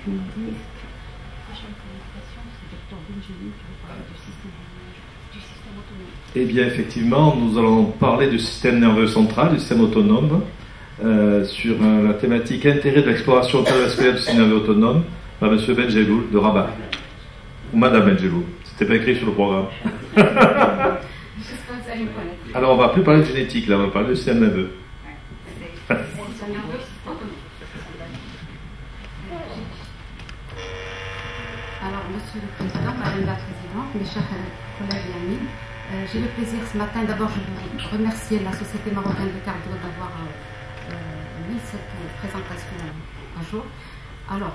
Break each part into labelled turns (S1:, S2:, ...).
S1: La prochaine communication, c'est Dr Benjamin qui va parler du système autonome.
S2: Eh bien, effectivement, nous allons parler du système nerveux central, du système autonome, sur la thématique intérêt de l'exploration cardiovasculaire du système nerveux autonome par M. Benjeloul de Rabat. Ou Madame Benjeloul. C'était pas écrit sur le programme. Alors, on va plus parler de génétique, là, on va parler du système nerveux.
S1: Alors, Monsieur le Président, Madame la Présidente, mes chers collègues et amis, j'ai le plaisir ce matin, d'abord je veux remercier la Société marocaine de cardio d'avoir mis cette présentation à jour. Alors,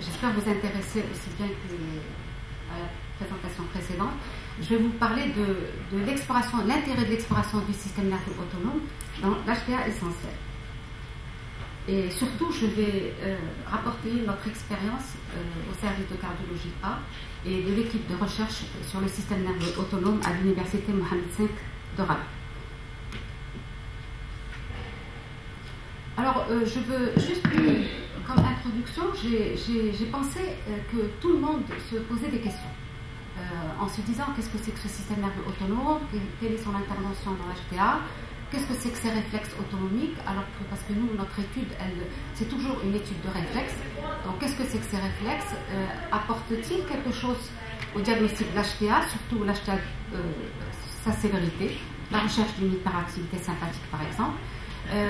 S1: j'espère vous intéresser aussi bien qu'à la présentation précédente. Je vais vous parler de l'exploration, l'intérêt de l'exploration du système nerveux autonome dans l'HTA essentiel. Et surtout, je vais rapporter notre expérience au service de cardiologie A et de l'équipe de recherche sur le système nerveux autonome à l'université Mohamed V de Rabat. Alors, je veux juste, comme introduction, j'ai pensé que tout le monde se posait des questions en se disant qu'est-ce que c'est que ce système nerveux autonome, quelle est son intervention dans l'HTA, qu'est-ce que c'est que ces réflexes autonomiques, alors que, parce que nous, notre étude, c'est toujours une étude de réflexes. Donc, qu'est-ce que c'est que ces réflexes, apportent-ils quelque chose au diagnostic de l'HTA, surtout l'HTA, sa sévérité, la recherche d'une hyperactivité sympathique, par exemple.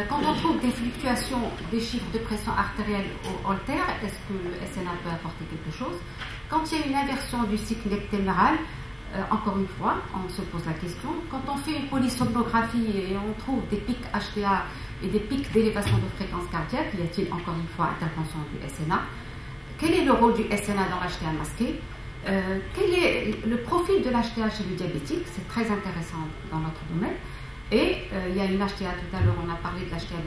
S1: Quand on trouve des fluctuations des chiffres de pression artérielle au Holter, est-ce que le SNA peut apporter quelque chose? Quand il y a une inversion du cycle nectéméral, encore une fois, on se pose la question. Quand on fait une polysomnographie et on trouve des pics HTA et des pics d'élévation de fréquence cardiaque, y a-t-il encore une fois intervention du SNA? Quel est le rôle du SNA dans l'HTA masqué? Quel est le profil de l'HTA chez le diabétique? C'est très intéressant dans notre domaine. Et il y a une HTA, tout à l'heure on a parlé de l'HTA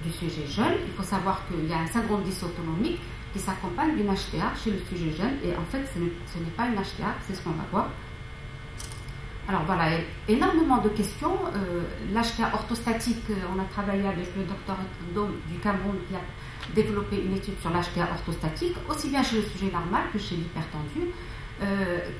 S1: du sujet jeune. Il faut savoir qu'il y a un syndrome dysautonomique qui s'accompagne d'une HTA chez le sujet jeune. Et en fait, ce n'est pas une HTA, c'est ce qu'on va voir. Alors voilà, énormément de questions. L'HTA orthostatique, on a travaillé avec le docteur Dom du Cameroun qui a développé une étude sur l'HTA orthostatique, aussi bien chez le sujet normal que chez l'hypertendu.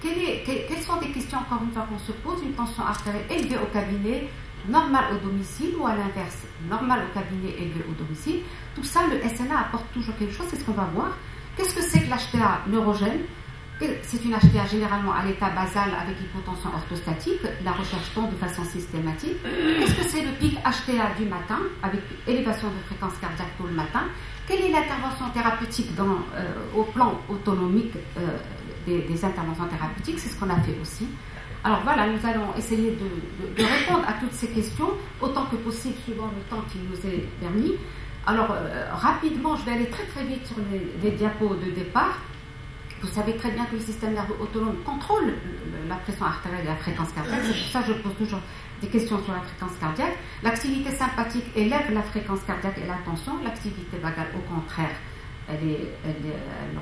S1: Quelles sont des questions, encore une fois, qu'on se pose? Une tension artérielle élevée au cabinet, normale au domicile, ou à l'inverse, normale au cabinet, élevée au domicile? Tout ça, le SNA apporte toujours quelque chose, c'est ce qu'on va voir. Qu'est-ce que c'est que l'HTA neurogène? C'est une HTA généralement à l'état basal avec hypotension orthostatique, la recherche tombe de façon systématique. Qu'est-ce que c'est le pic HTA du matin, avec élévation de fréquence cardiaque tôt le matin? Quelle est l'intervention thérapeutique au plan autonomique des interventions thérapeutiques? C'est ce qu'on a fait aussi. Alors voilà, nous allons essayer de répondre à toutes ces questions, autant que possible, suivant le temps qui nous est permis. Alors, rapidement, je vais aller très très vite sur les diapos de départ. Vous savez très bien que le système nerveux autonome contrôle la pression artérielle et la fréquence cardiaque. C'est pour ça que je pose toujours des questions sur la fréquence cardiaque. L'activité sympathique élève la fréquence cardiaque et la tension. L'activité vagale, au contraire, elle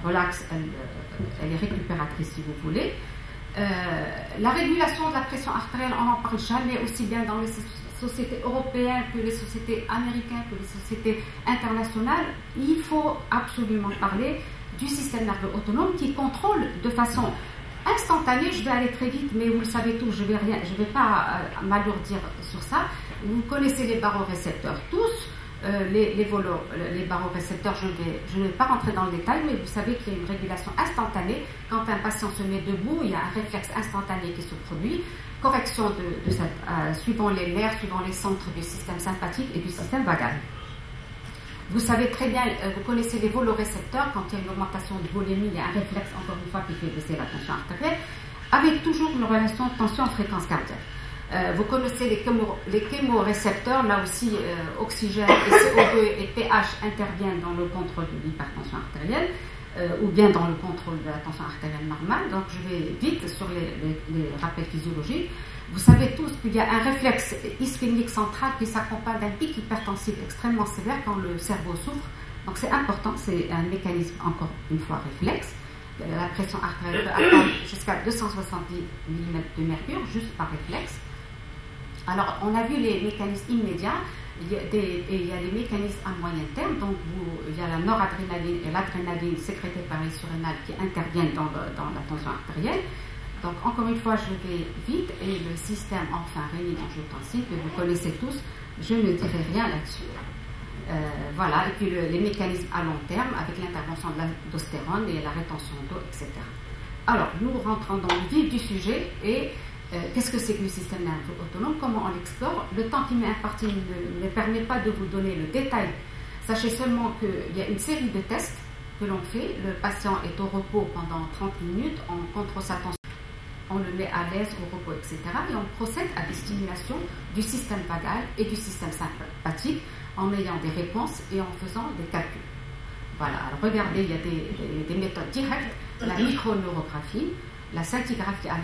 S1: relaxe, elle est récupératrice si vous voulez. La régulation de la pression artérielle, on n'en parle jamais, aussi bien dans les sociétés européennes que les sociétés américaines, que les sociétés internationales. Il faut absolument parler du système nerveux autonome qui contrôle de façon instantanée. Je vais aller très vite, mais vous le savez tous, je vais pas m'alourdir sur ça. Vous connaissez les barorécepteurs tous. Les barorécepteurs, je ne vais pas rentrer dans le détail, mais vous savez qu'il y a une régulation instantanée. Quand un patient se met debout, il y a un réflexe instantané qui se produit. Correction suivant les nerfs, suivant les centres du système sympathique et du système vagal. Vous savez très bien, vous connaissez les volorécepteurs. Quand il y a une augmentation de volémie, il y a un réflexe, encore une fois, qui fait baisser la tension artérielle, avec toujours une relation tension-fréquence cardiaque. Vous connaissez les chémorécepteurs, là aussi oxygène, et CO2 et pH interviennent dans le contrôle de l'hypertension artérielle, ou bien dans le contrôle de la tension artérielle normale. Donc je vais vite sur les rappels physiologiques. Vous savez tous qu'il y a un réflexe ischémique central qui s'accompagne d'un pic hypertensif extrêmement sévère quand le cerveau souffre. Donc c'est important, c'est un mécanisme, encore une fois, réflexe. La pression artérielle peut atteindre jusqu'à 270 mm de mercure, juste par réflexe. Alors, on a vu les mécanismes immédiats. il y a les mécanismes à moyen terme, donc il y a la noradrénaline et l'adrénaline sécrétée par les surrénales qui interviennent dans la tension artérielle. Donc encore une fois, je vais vite, et le système enfin rénine-angiotensin que vous connaissez tous, je ne dirai rien là-dessus. Voilà, et puis les mécanismes à long terme avec l'intervention de l'aldostérone et la rétention d'eau, etc. Alors, nous rentrons dans le vif du sujet et qu'est-ce que c'est que le système nerveux autonome, comment on l'explore. Le temps qui m'est imparti ne permet pas de vous donner le détail. Sachez seulement qu'il y a une série de tests que l'on fait. Le patient est au repos pendant 30 minutes, on contrôle sa tension, on le met à l'aise au repos, etc. Et on procède à des stimulations du système vagal et du système sympathique en ayant des réponses et en faisant des calculs. Voilà, alors regardez, il y a des méthodes directes, la microneurographie, la scintigraphie à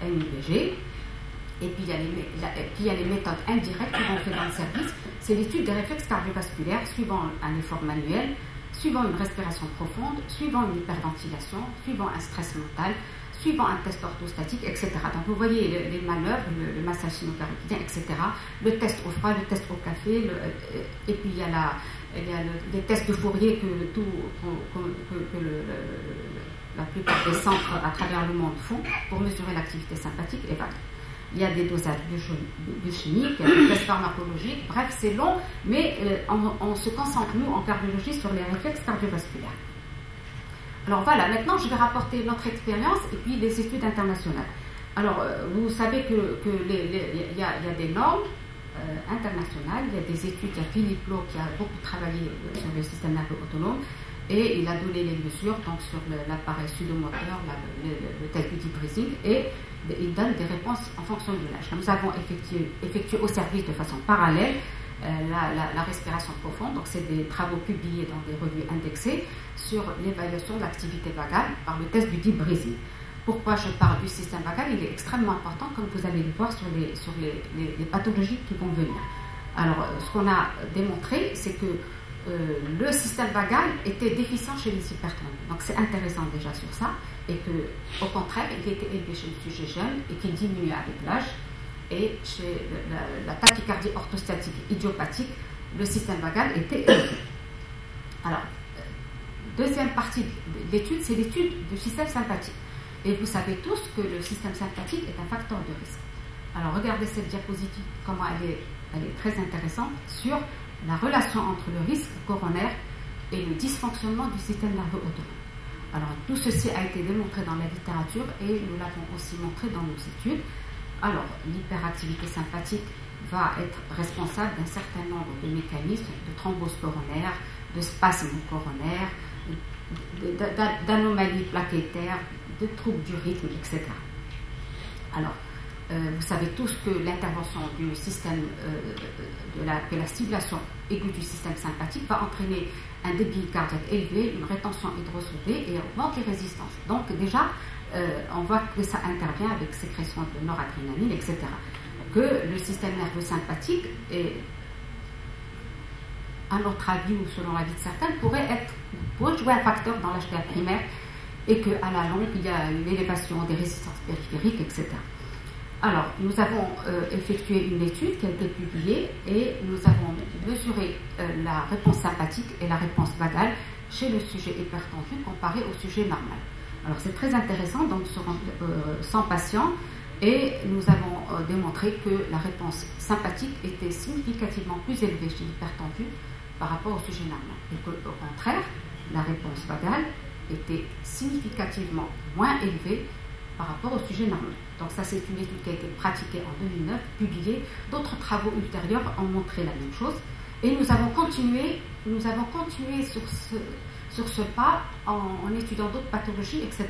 S1: l'MIBG, et puis il y a les méthodes indirectes que l'on fait dans le service. C'est l'étude des réflexes cardiovasculaires suivant un effort manuel, suivant une respiration profonde, suivant une hyperventilation, suivant un stress mental, suivant un test orthostatique, etc. Donc vous voyez les manœuvres, le massage sino-carotidien, etc. Le test au froid, le test au café, et puis il y a les tests de Fourier que la plupart des centres à travers le monde font pour mesurer l'activité sympathique et vague. Il y a des dosages biochimiques, il y a des tests pharmacologiques, bref c'est long, mais on se concentre nous en cardiologie sur les réflexes cardiovasculaires. Alors voilà, maintenant je vais rapporter notre expérience et puis les études internationales. Alors vous savez qu'il y a des normes internationales, il y a des études, il y a Philippe Lowe qui a beaucoup travaillé sur le système nerveux autonome et il a donné les mesures donc sur l'appareil sudomoteur, le test du deep breathing, et il donne des réponses en fonction de l'âge. Nous avons effectué au service de façon parallèle la respiration profonde, donc c'est des travaux publiés dans des revues indexées sur l'évaluation de l'activité vagale par le test du deep breathing. Pourquoi je parle du système vagal? Il est extrêmement important, comme vous allez le voir sur les pathologies qui vont venir. Alors, ce qu'on a démontré, c'est que le système vagal était déficient chez les hypertendus. Donc, c'est intéressant déjà sur ça, et que, au contraire, il était élevé chez le sujet jeune et qu'il diminue avec l'âge. Et chez la tachycardie orthostatique idiopathique, le système vagal était élevé. Alors, deuxième partie de l'étude, c'est l'étude du système sympathique. Et vous savez tous que le système sympathique est un facteur de risque. Alors, regardez cette diapositive, comment elle est très intéressante sur la relation entre le risque coronaire et le dysfonctionnement du système nerveux autonome. Alors, tout ceci a été démontré dans la littérature et nous l'avons aussi montré dans nos études. Alors, l'hyperactivité sympathique va être responsable d'un certain nombre de mécanismes de thrombose coronaire, de spasmes coronaires, d'anomalies plaquettaires, de troubles du rythme, etc. Alors, vous savez tous que l'intervention du système, que la stimulation aiguë du système sympathique va entraîner un débit cardiaque élevé, une rétention hydrosodée et une antirésistance. Donc déjà, on voit que ça intervient avec sécrétion de noradrénaline, etc. Que le système nerveux sympathique, à notre avis ou selon l'avis de certains, pourrait jouer un facteur dans l'HTA primaire et qu'à la longue, il y a une élévation des résistances périphériques, etc. Alors, nous avons effectué une étude qui a été publiée et nous avons mesuré la réponse sympathique et la réponse vagale chez le sujet hypertendu comparé au sujet normal. Alors, c'est très intéressant, donc sur 100 patients, et nous avons démontré que la réponse sympathique était significativement plus élevée chez l'hypertendu par rapport au sujet normal. Et qu'au contraire, la réponse vagale était significativement moins élevée par rapport au sujet normal. Donc ça, c'est une étude qui a été pratiquée en 2009, publiée. D'autres travaux ultérieurs ont montré la même chose. Et nous avons continué sur ce pas en étudiant d'autres pathologies, etc.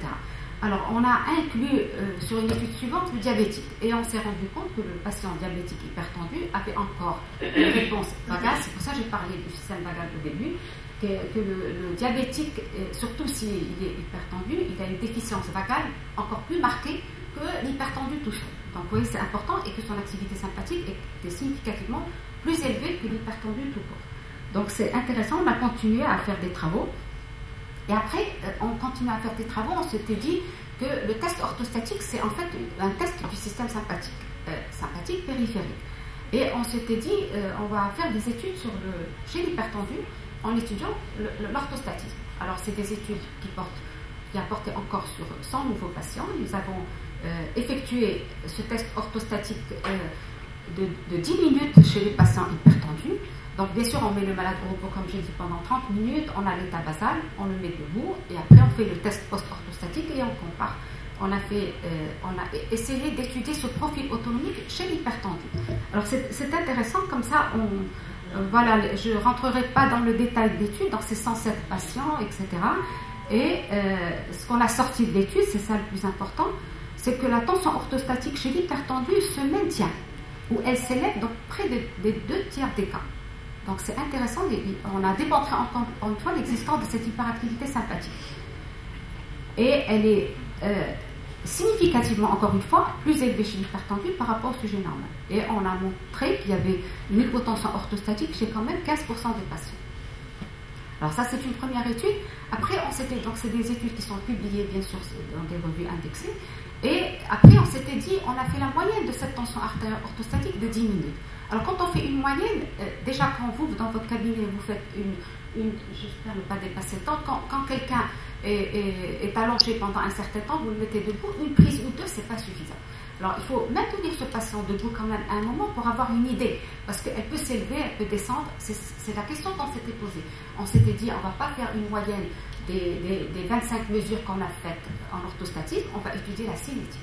S1: Alors, on a inclus sur une étude suivante le diabétique. Et on s'est rendu compte que le patient diabétique hypertendu avait encore une réponse vagale. C'est pour ça que j'ai parlé du système vagal au début. Que le diabétique, surtout s'il est hypertendu, il a une déficience vagale encore plus marquée que l'hypertendu tout seul. Donc vous voyez, c'est important, et que son activité sympathique était significativement plus élevée que l'hypertendu tout court. Donc c'est intéressant, on a continué à faire des travaux. Et après, on continue à faire des travaux, on s'était dit que le test orthostatique, c'est en fait un test du système sympathique périphérique. Et on s'était dit, on va faire des études chez l'hypertendu en étudiant l'orthostatisme. Alors, c'est des études qui a porté encore sur 100 nouveaux patients. Nous avons effectué ce test orthostatique de 10 minutes chez les patients hypertendus. Donc, bien sûr, on met le malade au repos, comme j'ai dit, pendant 30 minutes. On a l'état basal, on le met debout, et après, on fait le test post-orthostatique et on compare. On a essayé d'étudier ce profil autonomique chez l'hypertendu. Alors, c'est intéressant, comme ça, voilà, je ne rentrerai pas dans le détail de l'étude, dans ces 107 patients, etc. Et ce qu'on a sorti de l'étude, c'est ça le plus important, c'est que la tension orthostatique chez l'hypertendu se maintient, ou elle s'élève donc près des 2/3 des cas. Donc c'est intéressant, on a démontré encore une fois l'existence de cette hyperactivité sympathique. Et elle est significativement, encore une fois, plus élevée chez l'hypertendu par rapport au sujet normal. Et on a montré qu'il y avait une hypotension orthostatique chez quand même 15% des patients. Alors ça, c'est une première étude. Après, donc c'est des études qui sont publiées, bien sûr, dans des revues indexées. Et après, on s'était dit, on a fait la moyenne de cette tension artérielle orthostatique de 10 minutes. Alors, quand on fait une moyenne, déjà, quand vous, dans votre cabinet, vous faites j'espère ne pas dépasser le temps, quand quelqu'un est allongé pendant un certain temps, vous le mettez debout, une prise ou deux, c'est pas suffisant. Alors, il faut maintenir ce patient debout quand même un moment pour avoir une idée, parce qu'elle peut s'élever, elle peut descendre. C'est la question qu'on s'était posée. On s'était dit, on ne va pas faire une moyenne des 25 mesures qu'on a faites en orthostatique, on va étudier la cinétique.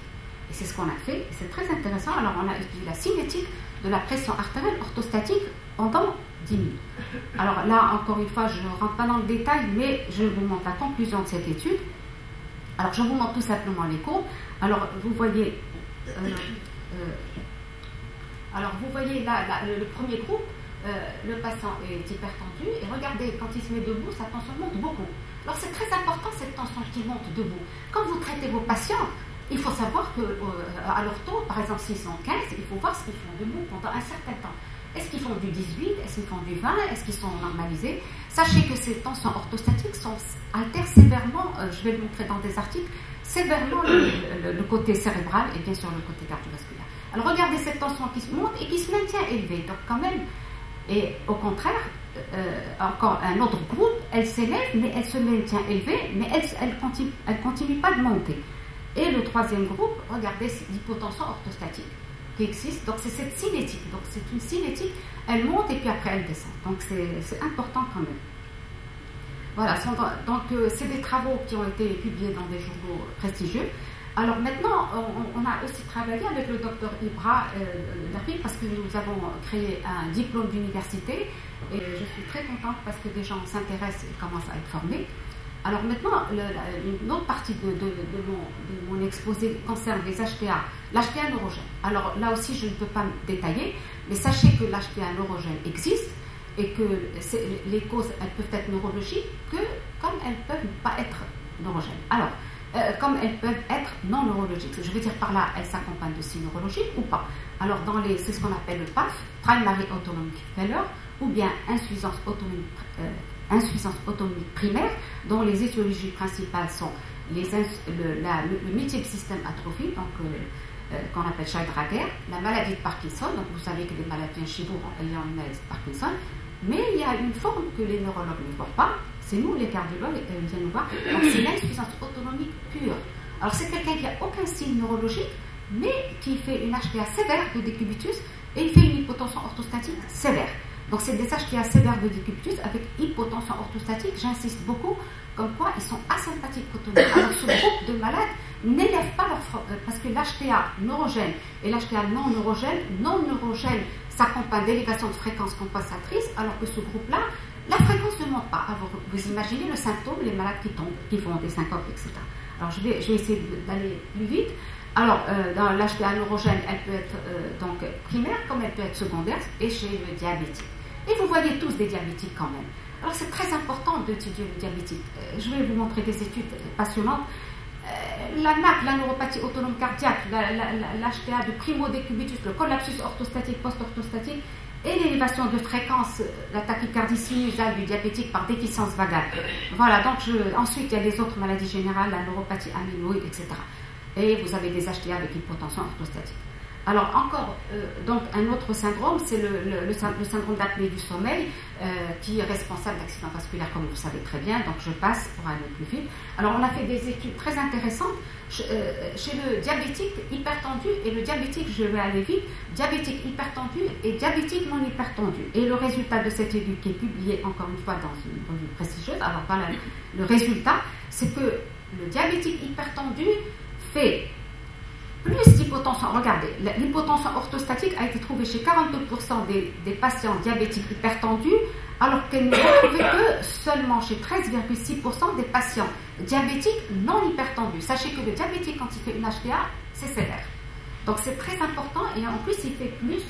S1: Et c'est ce qu'on a fait, c'est très intéressant. Alors, on a étudié la cinétique de la pression artérielle orthostatique pendant 10 minutes. Alors là, encore une fois, je ne rentre pas dans le détail, mais je vous montre la conclusion de cette étude. Alors, je vous montre tout simplement les courbes. Alors, vous voyez... là, le premier groupe, le patient est hypertendu, et regardez, quand il se met debout, sa tension monte beaucoup. Alors c'est très important cette tension qui monte debout. Quand vous traitez vos patients, il faut savoir qu'à l'ortho, par exemple s'ils sont 15, il faut voir ce qu'ils font debout pendant un certain temps. Est-ce qu'ils font du 18? Est-ce qu'ils font du 20? Est-ce qu'ils sont normalisés? Sachez que ces tensions orthostatiques altèrent sévèrement, je vais le montrer dans des articles, sévèrement le côté cérébral et bien sûr le côté cardiovasculaire. Alors regardez cette tension qui se monte et qui se maintient élevée. Donc quand même, et au contraire, encore un autre groupe, elle s'élève, mais elle se maintient élevée, mais elle continue pas de monter. Et le troisième groupe, regardez l'hypotension orthostatique qui existe. Donc c'est cette cinétique. Donc c'est une cinétique, elle monte et puis après elle descend. Donc c'est important quand même. Voilà, donc c'est des travaux qui ont été publiés dans des journaux prestigieux. Alors maintenant, on a aussi travaillé avec le docteur Ibra Darby parce que nous avons créé un diplôme d'université et je suis très contente parce que des gens s'intéressent et commencent à être formés. Alors maintenant, une autre partie de mon exposé concerne les HTA, l'HTA neurogène. Alors là aussi, je ne peux pas me détailler, mais sachez que l'HTA neurogène existe et que les causes, elles peuvent être neurologiques comme elles ne peuvent pas être neurogènes. Alors, comme elles peuvent être non neurologiques. Je veux dire par là, elles s'accompagnent de signes neurologiques ou pas. Alors, c'est ce qu'on appelle le PAF, Primary Autonomic Failure, ou bien insuffisance autonomique primaire, dont les étiologies principales sont le multiple système atrophique, donc qu'on appelle Child-Rager, la maladie de Parkinson. Donc, vous savez que les malades viennent chez vous ayant une maladie de Parkinson, mais il y a une forme que les neurologues ne voient pas. C'est nous, les cardiologues, viennent nous voir. Donc, c'est l'insuffisance autonomique pure. Alors, c'est quelqu'un qui n'a aucun signe neurologique, mais qui fait une HTA sévère de décubitus et il fait une hypotension orthostatique sévère. Donc, c'est des HTA sévères de décubitus avec hypotension orthostatique. J'insiste beaucoup, comme quoi ils sont asympathiques autonomiques. Alors, ce groupe de malades n'élève pas leur parce que l'HTA neurogène et l'HTA non neurogène s'accompagnent d'élévation de fréquence compensatrice, alors que ce groupe-là, la fréquence ne monte pas. Alors, vous imaginez le symptôme, les malades qui tombent, qui font des syncopes, etc. Alors, je vais essayer d'aller plus vite. Alors, dans l'HTA neurogène, elle peut être donc primaire, comme elle peut être secondaire, et chez le diabétique. Et vous voyez tous des diabétiques quand même. Alors, c'est très important d'étudier le diabétique. Je vais vous montrer des études passionnantes. La NAC, la neuropathie autonome cardiaque, l'HTA de primo-décubitus, le collapsus orthostatique, post-orthostatique, et l'élévation de fréquence, la tachycardie sinusale du diabétique par déficience vagale. Voilà, donc ensuite il y a les autres maladies générales, la neuropathie amyloïde, etc. Et vous avez des HTA avec hypotension orthostatique. Alors encore, donc un autre syndrome, c'est le syndrome d'apnée du sommeil, qui est responsable d'accidents vasculaires, comme vous savez très bien. Donc je passe pour aller plus vite. Alors on a fait des études très intéressantes chez le diabétique hypertendu et le diabétique, je vais aller vite, diabétique hypertendu et diabétique non hypertendu. Et le résultat de cette étude qui est publiée encore une fois dans une revue prestigieuse, alors voilà, le résultat, c'est que le diabétique hypertendu fait plus d'hypotension. Regardez, l'hypotension orthostatique a été trouvée chez 42% des patients diabétiques hypertendus, alors qu'elle n'est retrouvée que seulement chez 13,6% des patients diabétiques non hypertendus. Sachez que le diabétique, quand il fait une HTA, c'est sévère. Donc c'est très important, et en plus il fait plus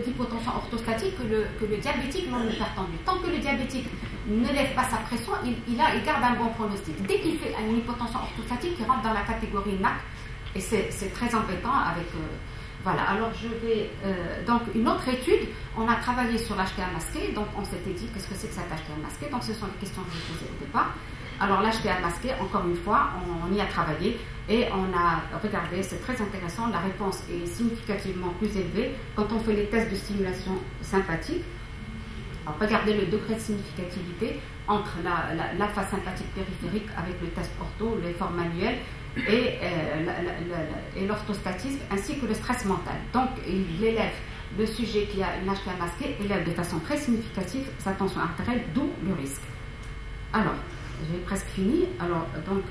S1: d'hypotension orthostatique que le diabétique non hypertendu. Tant que le diabétique ne lève pas sa pression, il garde un bon pronostic. Dès qu'il fait une hypotension orthostatique, il rentre dans la catégorie NAC. Et c'est très embêtant avec... voilà, alors je vais... donc, une autre étude, on a travaillé sur l'HTA masqué, donc on s'était dit, qu'est-ce que c'est que cet HTA masqué? Donc, ce sont les questions que je posais au départ. Alors, l'HTA masqué, encore une fois, on y a travaillé et on a regardé, c'est très intéressant, la réponse est significativement plus élevée quand on fait les tests de stimulation sympathique. Alors, regardez le degré de significativité entre la phase sympathique périphérique avec le test ortho, l'effort manuel, et l'orthostatisme ainsi que le stress mental. Donc l'élève, le sujet qui a une HTA masquée, élève de façon très significative sa tension artérielle, d'où le risque. Alors, j'ai presque fini. Alors, donc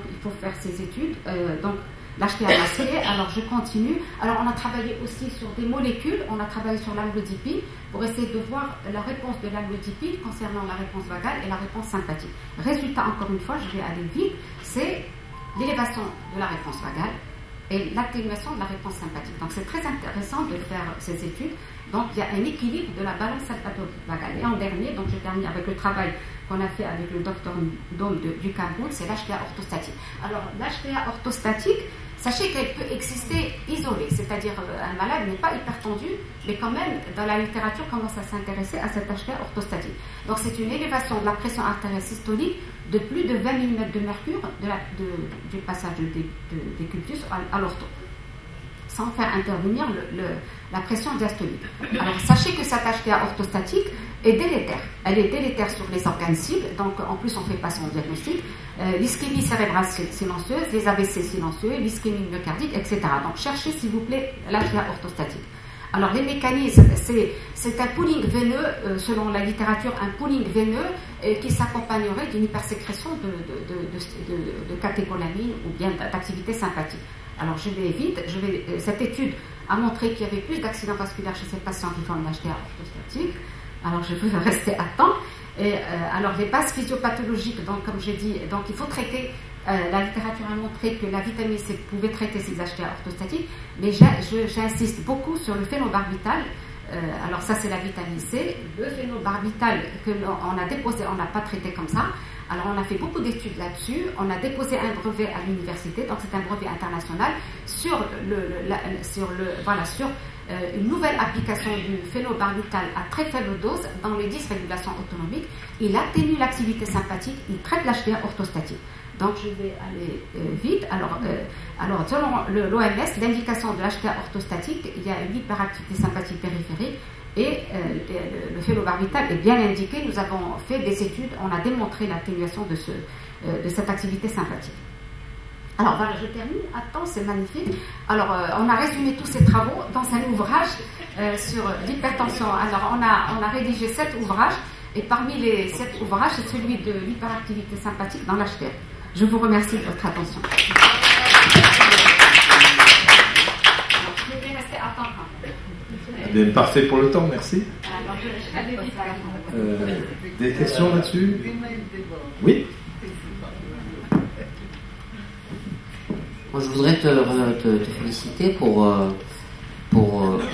S1: il faut faire ces études. Donc l'HTA masquée, alors je continue. Alors on a travaillé aussi sur des molécules, on a travaillé sur l'amlodipine pour essayer de voir la réponse de l'amlodipine concernant la réponse vagale et la réponse sympathique. Résultat, encore une fois, je vais aller vite, c'est l'élévation de la réponse vagale et l'atténuation de la réponse sympathique. Donc c'est très intéressant de faire ces études. Donc il y a un équilibre de la balance sympatho-vagale. Et en dernier, donc je termine avec le travail qu'on a fait avec le docteur Dôme du Cameroun, c'est l'HTA orthostatique. Alors l'HTA orthostatique, sachez qu'elle peut exister isolée, c'est-à-dire un malade n'est pas hypertendu, mais quand même dans la littérature commence à s'intéresser à cette HTA orthostatique. Donc c'est une élévation de la pression artérielle systolique de plus de 20 mm de mercure du passage des cultus à l'ortho, sans faire intervenir la pression diastolique. Alors sachez que cette HTA orthostatique est délétère. Elle est délétère sur les organes cibles, donc en plus on ne fait pas son diagnostic. L'ischémie cérébrale silencieuse, les AVC silencieux, l'ischémie myocardique, etc. Donc cherchez s'il vous plaît l'HTA orthostatique. Alors les mécanismes, c'est un pooling veineux, selon la littérature, un pooling veineux qui s'accompagnerait d'une hypersécrétion de catécholamine ou bien d'activité sympathique. Alors je vais vite, cette étude a montré qu'il y avait plus d'accidents vasculaires chez ces patients qui font une HTA orthostatique. Alors je veux rester à temps. Et, alors les bases physiopathologiques, donc comme j'ai dit, donc il faut traiter. La littérature a montré que la vitamine C pouvait traiter ces HTA orthostatiques, mais j'insiste beaucoup sur le phénobarbital. Alors ça c'est la vitamine C. Le phénobarbital que l'on a déposé, on n'a pas traité comme ça. Alors on a fait beaucoup d'études là-dessus. On a déposé un brevet à l'université, donc c'est un brevet international sur une nouvelle application du phénobarbital à très faible dose dans les dysrégulations autonomiques. Il atténue l'activité sympathique, il traite l'HTA orthostatique. Donc je vais aller vite. Alors selon l'OMS, l'indication de l'HTA orthostatique, il y a une hyperactivité sympathique périphérique et le phénobarbital est bien indiqué. Nous avons fait des études, on a démontré l'atténuation de cette activité sympathique. Alors voilà, je termine. Attends, c'est magnifique. Alors on a résumé tous ces travaux dans un ouvrage sur l'hypertension. Alors on a rédigé 7 ouvrages et parmi les 7 ouvrages, c'est celui de l'hyperactivité sympathique dans l'HTA. Je vous remercie de votre attention. Alors, je vais rester à temps.
S2: Bien, parfait pour le temps, merci. Des questions là-dessus? Oui.
S3: Moi, je voudrais te féliciter pour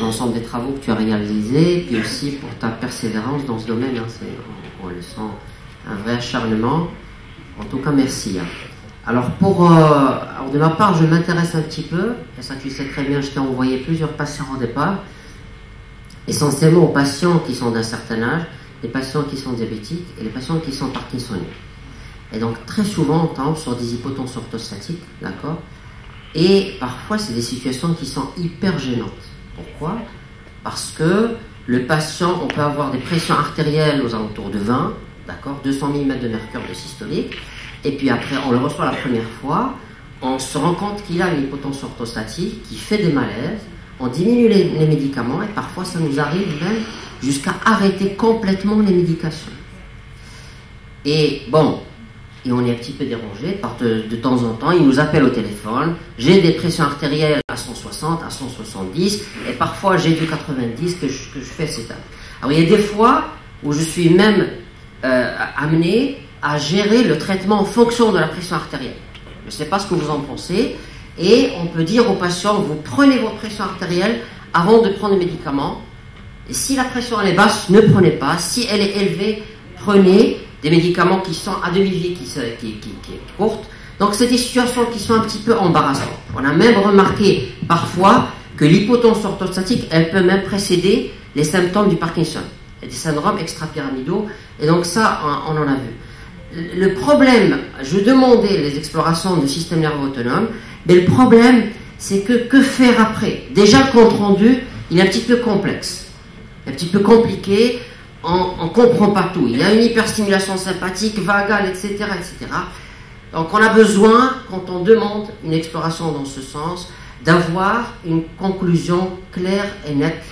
S3: l'ensemble des travaux que tu as réalisés, et puis aussi pour ta persévérance dans ce domaine. On le sent, un vrai acharnement. En tout cas, merci. Alors, de ma part, je m'intéresse un petit peu, et ça tu sais très bien, je t'ai envoyé plusieurs patients au départ, essentiellement aux patients qui sont d'un certain âge, les patients qui sont diabétiques et les patients qui sont parkinsoniens. Et donc, très souvent, on tombe sur des hypotensions orthostatiques, d'accord, Et parfois, c'est des situations qui sont hyper gênantes. Pourquoi? Parce que le patient, on peut avoir des pressions artérielles aux alentours de 20, d'accord, 200 mm de mercure de systolique, et puis après, on le reçoit la première fois, on se rend compte qu'il a une hypotension orthostatique qui fait des malaises, on diminue les médicaments, et parfois ça nous arrive même jusqu'à arrêter complètement les médications. Et bon, et on est un petit peu dérangé, de temps en temps, il nous appelle au téléphone, j'ai des pressions artérielles à 160, à 170, et parfois j'ai du 90 que je fais cette étape. Alors il y a des fois où je suis même amené à gérer le traitement en fonction de la pression artérielle. Je ne sais pas ce que vous en pensez, et on peut dire aux patients, vous prenez votre pression artérielle avant de prendre le médicament, et si la pression elle est basse, ne prenez pas, si elle est élevée, prenez des médicaments qui sont à demi-vie, qui est courte. Donc c'est des situations qui sont un petit peu embarrassantes. On a même remarqué parfois que l'hypotension orthostatique, elle peut même précéder les symptômes du Parkinson. Il y a des syndromes extrapyramidaux, et donc ça, on en a vu. Le problème, je demandais les explorations du système nerveux autonome, mais le problème, c'est que faire après? Déjà, le compte rendu, il est un petit peu complexe, un petit peu compliqué, on ne comprend pas tout. Il y a une hyperstimulation sympathique, vagale, etc., etc. Donc, on a besoin, quand on demande une exploration dans ce sens, d'avoir une conclusion claire et nette,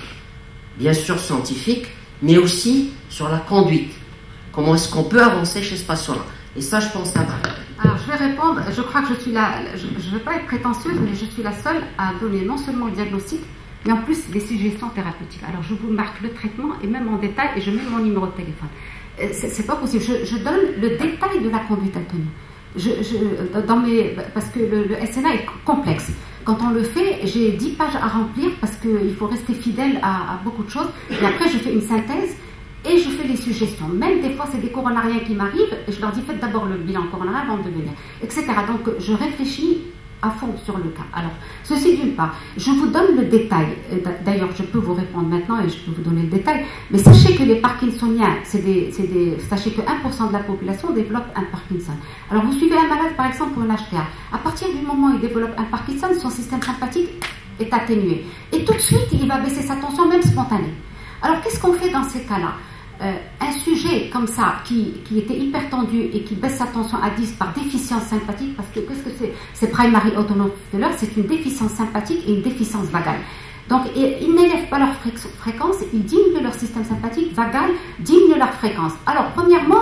S3: bien sûr scientifique, mais aussi sur la conduite. Comment est-ce qu'on peut avancer chez ce patient-là? Et ça, je pense, ça va.
S1: Alors, je vais répondre. Je crois que je suis là. Je ne veux pas être prétentieuse, mais je suis la seule à donner non seulement le diagnostic, mais en plus des suggestions thérapeutiques. Alors, je vous marque le traitement et même en détail, et je mets mon numéro de téléphone. C'est pas possible. Je donne le détail de la conduite à tenir. Parce que le SNA est complexe. Quand on le fait, j'ai 10 pages à remplir parce qu'il faut rester fidèle à beaucoup de choses. Et après, je fais une synthèse et je fais des suggestions. Même des fois, c'est des coronariens qui m'arrivent et je leur dis faites d'abord le bilan coronarien avant de venir, etc. Donc, je réfléchis à fond sur le cas. Alors, ceci d'une part, je vous donne le détail. D'ailleurs, je peux vous répondre maintenant et je peux vous donner le détail. Mais sachez que les Parkinsoniens, sachez que 1% de la population développe un Parkinson. Alors, vous suivez un malade, par exemple, pour une HTA. À partir du moment où il développe un Parkinson, son système sympathique est atténué. Et tout de suite, il va baisser sa tension, même spontanée. Alors, qu'est-ce qu'on fait dans ces cas-là? Un sujet comme ça, qui était hyper tendu et qui baisse sa tension à 10 par déficience sympathique, parce que qu'est-ce que c'est? C'est primary autonomic failure, c'est une déficience sympathique et une déficience vagale. Donc, ils n'élèvent pas leur fréquence, ils diminuent leur système sympathique, vagal, diminuent leur fréquence. Alors, premièrement,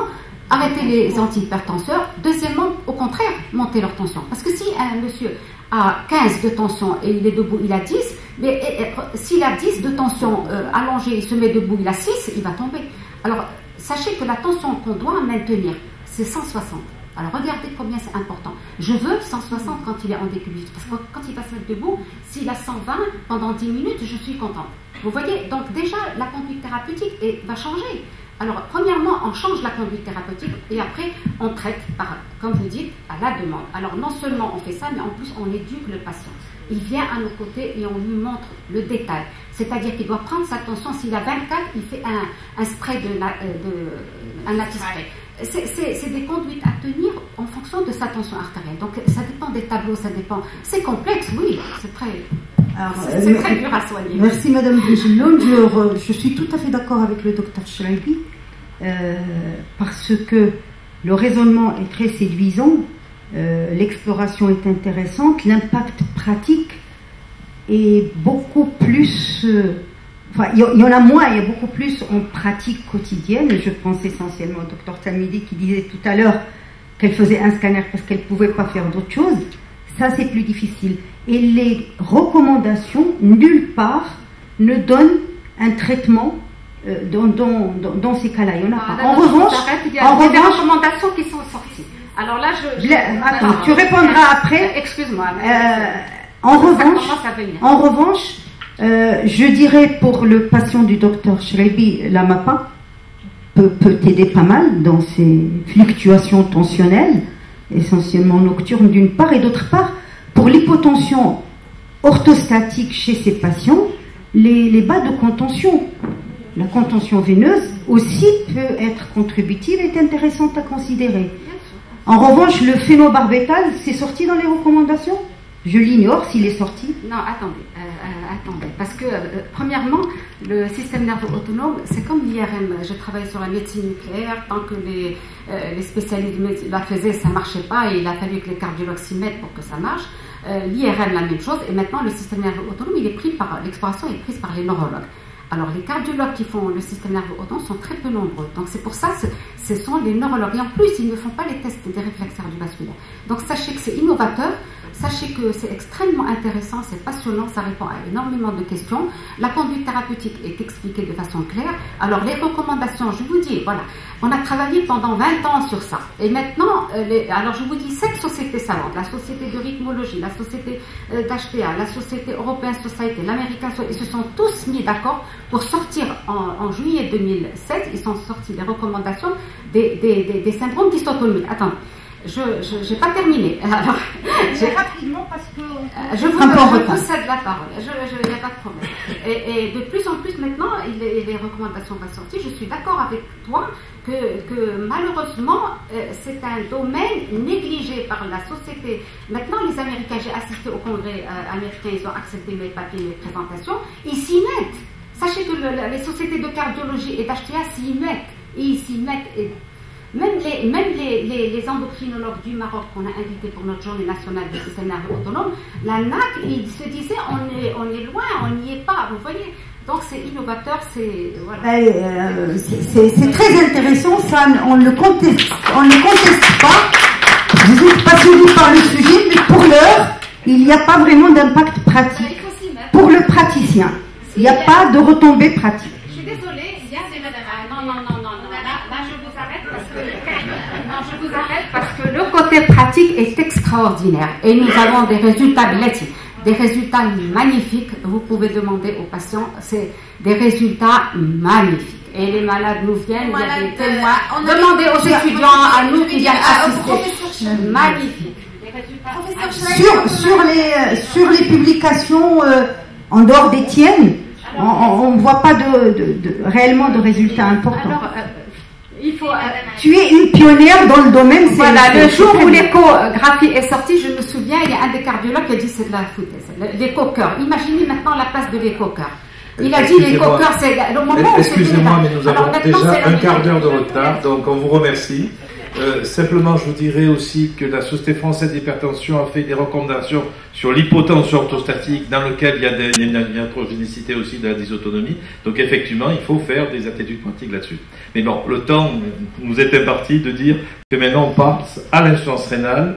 S1: arrêtez les antihypertenseurs. Deuxièmement, au contraire, montez leur tension. Parce que si un monsieur a 15 de tension et il est debout, il a 10, mais s'il a 10 de tension allongée, il se met debout, il a 6, il va tomber. Alors, sachez que la tension qu'on doit maintenir, c'est 160. Alors, regardez combien c'est important. Je veux 160 quand il est en décubitus. Parce que quand il va se mettre debout, s'il a 120 pendant 10 minutes, je suis contente. Vous voyez, donc déjà, la conduite thérapeutique va changer. Alors, premièrement, on change la conduite thérapeutique et après, on traite, comme vous dites, à la demande. Alors, non seulement on fait ça, mais en plus, on éduque le patient. Il vient à nos côtés et on lui montre le détail. C'est-à-dire qu'il doit prendre sa tension. S'il a 24, il fait un spray un anti-spray. C'est des conduites à tenir en fonction de sa tension artérielle. Donc, ça dépend des tableaux, ça dépend. C'est complexe, oui, c'est très dur à soigner.
S4: Merci Madame Bugillon. Je suis tout à fait d'accord avec le docteur Chraibi parce que le raisonnement est très séduisant, l'exploration est intéressante, l'impact pratique est beaucoup plus... il y en a moins, il y a beaucoup plus en pratique quotidienne. Je pense essentiellement au docteur Tamidi qui disait tout à l'heure qu'elle faisait un scanner parce qu'elle ne pouvait pas faire d'autre chose. Ça, c'est plus difficile. Et les recommandations, nulle part, ne donnent un traitement dans ces cas-là. Il y en a pas. En revanche,
S1: il y a des recommandations qui sont sorties. Alors là,
S4: attends, tu répondras après.
S1: Excuse-moi.
S4: En revanche, je dirais pour le patient du docteur Chraibi, la MAPA peut t'aider pas mal dans ces fluctuations tensionnelles, essentiellement nocturnes d'une part, et d'autre part, pour l'hypotension orthostatique chez ces patients, les bas de contention, la contention veineuse aussi peut être contributive et est intéressante à considérer. En revanche, le phénobarbital, c'est sorti dans les recommandations? Je l'ignore s'il est sorti.
S1: Non, attendez. Parce que, premièrement, le système nerveux autonome, c'est comme l'IRM. Je travaille sur la médecine nucléaire. Tant que les spécialistes la faisaient, ça ne marchait pas. Et il a fallu que les cardiologues s'y mettent pour que ça marche. L'IRM, la même chose. Et maintenant, le système nerveux autonome, l'exploration est prise par les neurologues. Alors, les cardiologues qui font le système nerveux autonome sont très peu nombreux. Donc, c'est pour ça que ce sont les neurologues. Et en plus, ils ne font pas les tests des réflexes cardiovasculaires. Donc, sachez que c'est innovateur. Sachez que c'est extrêmement intéressant, c'est passionnant, ça répond à énormément de questions. La conduite thérapeutique est expliquée de façon claire. Alors, les recommandations, je vous dis, voilà, on a travaillé pendant 20 ans sur ça. Et maintenant, alors je vous dis, 7 sociétés savantes, la société de rythmologie, la société d'HTA, la société European Society, l'American Society, ils se sont tous mis d'accord pour sortir en juillet 2007, ils sont sortis des recommandations des syndromes dysautonomiques. Attendez. Je n'ai pas terminé. Alors,
S4: rapidement parce que
S1: je vous cède la parole. Il n'y a pas de problème. Et de plus en plus maintenant, les recommandations vont sortir. Je suis d'accord avec toi que malheureusement, c'est un domaine négligé par la société. Maintenant, les Américains, j'ai assisté au congrès américain, ils ont accepté mes papiers, mes présentations. Ils s'y mettent. Sachez que les sociétés de cardiologie et d'HTA s'y mettent. Et ils s'y mettent. Même les endocrinologues du Maroc qu'on a invités pour notre journée nationale du système nerveux autonome, la NAC, ils se disaient on est loin, on n'y est pas, vous voyez. Donc c'est innovateur, c'est voilà.
S4: C'est très intéressant, ça, on ne le conteste pas. Vous êtes passionné par le sujet, mais pour l'heure, il n'y a pas vraiment d'impact pratique pour le praticien. Il n'y a pas de retombées pratiques.
S1: Je suis désolée, il y a des non. Là, je vous arrête parce que le côté pratique est extraordinaire et nous avons des résultats des résultats magnifiques. Vous pouvez demander aux patients, c'est des résultats magnifiques. Et les malades nous viennent, il y a des témoins. Demandez aux étudiants, à nous qui viennent assister. Magnifique.
S4: Sur les publications en dehors des tiennes, on ne voit pas réellement de résultats importants.
S1: Alors,
S4: tu es une pionnière dans le domaine.
S1: Voilà, le jour où l'échographie est sortie, je me souviens, il y a un des cardiologues qui a dit c'est de la foutaise. L'écho-cœur. Imaginez maintenant la place de l'écho-cœur. Il a dit l'écho-cœur, c'est le moment où
S2: excusez-moi, mais nous avons déjà un quart d'heure de retard, donc on vous remercie. Simplement, je vous dirais aussi que la Société française d'hypertension a fait des recommandations sur l'hypotension orthostatique, dans lequel il y a une iatrogénicité aussi de la dysautonomie. Donc effectivement, il faut faire des aptitudes pratiques là-dessus. Mais bon, le temps nous est imparti de dire que maintenant on passe à l'insuffisance rénale.